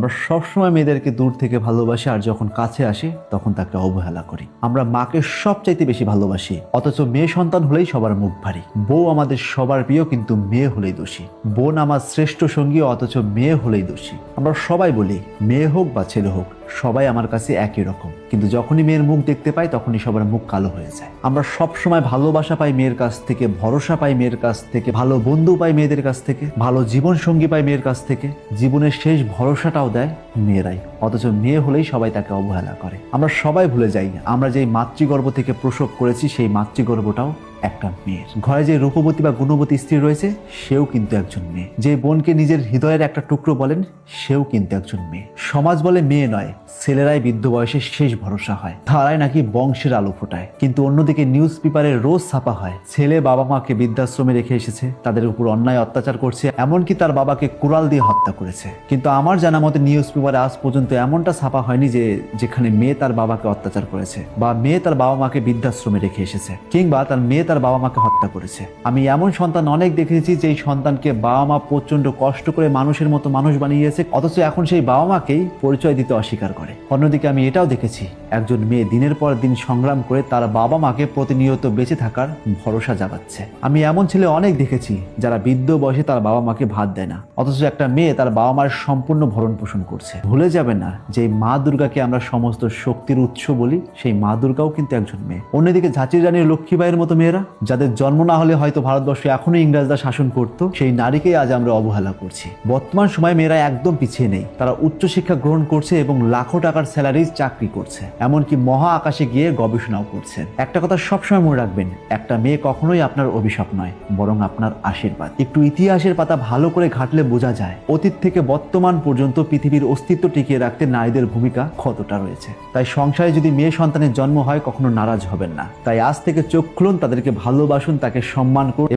আমরা সবসময় মেয়েদেরকে দূর থেকে ভালোবাসি, আর যখন কাছে আসি তখন তাকে অবহেলা করি। আমরা মাকে সবচাইতে বেশি ভালোবাসি, অথচ মেয়ে সন্তান হলেই সবার মুখ ভারী। বউ আমাদের সবার প্রিয়, কিন্তু মেয়ে হলেই দোষী। বোন আমার শ্রেষ্ঠ সঙ্গী, অথচ মেয়ে হলেই দোষী। আমরা সবাই বলি মেয়ে হোক বা ছেলে হোক সবাই আমার কাছে একই রকম, কিন্তু যখনই মেয়ের মুখ দেখতে পাই তখনই সবার মুখ কালো হয়ে যায়। আমরা সব সময় ভালোবাসা পাই মেয়ের কাছ থেকে, ভরসা পাই মেয়ের কাছ থেকে, ভালো বন্ধু পাই মেয়েদের কাছ থেকে, ভালো জীবন সঙ্গী পাই মেয়ের কাছ থেকে। জীবনের শেষ ভরসাটাও দেয় মেয়েরাই, অথচ মেয়ে হলেই সবাই তাকে অবহেলা করে। আমরা সবাই ভুলে যাই আমরা যেই মাতৃগর্ভ থেকে প্রসব করেছি সেই মাতৃগর্ভটাও একটা মেয়ের। ঘরে যে রূপবতী বা গুণবতী স্ত্রী রয়েছে সেও কিন্তু একজন মেয়ে। যে বোনকে নিজের হৃদয়ের একটা টুকরো বলেন সেও কিন্তু একজন মেয়ে। সমাজ বলে মেয়ে নয়, ছেলেরাই বৃদ্ধ বয়সে শেষ ভরসা হয়, তারাই নাকি বংশের আলো ফোটায়। কিন্তু অন্যদিকে নিউজ পেপারে রোজ ছাপা হয় ছেলে বাবা মাকে বৃদ্ধাশ্রমে রেখে এসেছে, তাদের উপর অন্যায় অত্যাচার করছে, এমনকি তার বাবাকে কুড়াল দিয়ে হত্যা করেছে। কিন্তু আমার জানা মতে নিউজ পেপারে আজ পর্যন্ত এমনটা ছাপা হয়নি যে যেখানে মেয়ে তার বাবাকে অত্যাচার করেছে, বা মেয়ে তার বাবা মাকে বৃদ্ধাশ্রমে রেখে এসেছে, কিংবা তার মেয়ে তার বাবা মাকে হত্যা করেছে। আমি এমন সন্তান অনেক দেখেছি যেই সন্তানকে বাবা মা প্রচন্ড কষ্ট করে মানুষের মতো মানুষ বানিয়েছে, অথচ এখন সেই বাবা মাকেই পরিচয় দিতে অস্বীকার করে। অন্যদিকে আমি এটাও দেখেছি একজন মেয়ে দিনের পর দিন সংগ্রাম করে তার বাবা মাকে প্রতিনিয়ত বেঁচে থাকার ভরসা জাগাচ্ছে। আমি এমন ছেলে অনেক দেখেছি যারা বৃদ্ধ বয়সে তার বাবা মাকে ভাত দেয় না, অথচ একটা মেয়ে তার বাবা মার সম্পূর্ণ ভরণ পোষণ করছে। ভুলে যাবে না যে মা দুর্গাকে আমরা সমস্ত শক্তির উৎস বলি, সেই মা দুর্গাও কিন্তু একজন মেয়ে। অন্যদিকে ঝাঁচি রানী লক্ষ্মীবাইয়ের মতো মেয়েরা, যাদের জন্ম না হলে হয়তো ভারতবর্ষে এখনো ইংরেজরা শাসন করত, সেই নারীকেই আজ আমরা অবহেলা করছি। বর্তমান সময়ে মেয়েরা একদম পিছিয়ে নেই, তারা উচ্চশিক্ষা গ্রহণ করছে এবং লাখো টাকার স্যালারি চাকরি করছে, এমনকি মহা আকাশে গিয়ে গবেষণাও করছে। একটা কথা সবসময় মনে রাখবেন, একটা মেয়ে কখনোই আপনার অভিশাপ নয়, বরং আপনার আশীর্বাদ। একটু ইতিহাসের পাতা ভালো করে ঘাটলে বোঝা যায় অতীত থেকে বর্তমান পর্যন্ত পৃথিবীর অস্তিত্ব টিকিয়ে রাখতে নারীদের ভূমিকা কতটা রয়েছে। তাই সংসারে যদি মেয়ে সন্তানের জন্ম হয় কখনো নারাজ হবেন না। তাই আজ থেকে চোখ খুলুন, তাদেরকে ভালোবাসুন, তাকে সম্মান করুন।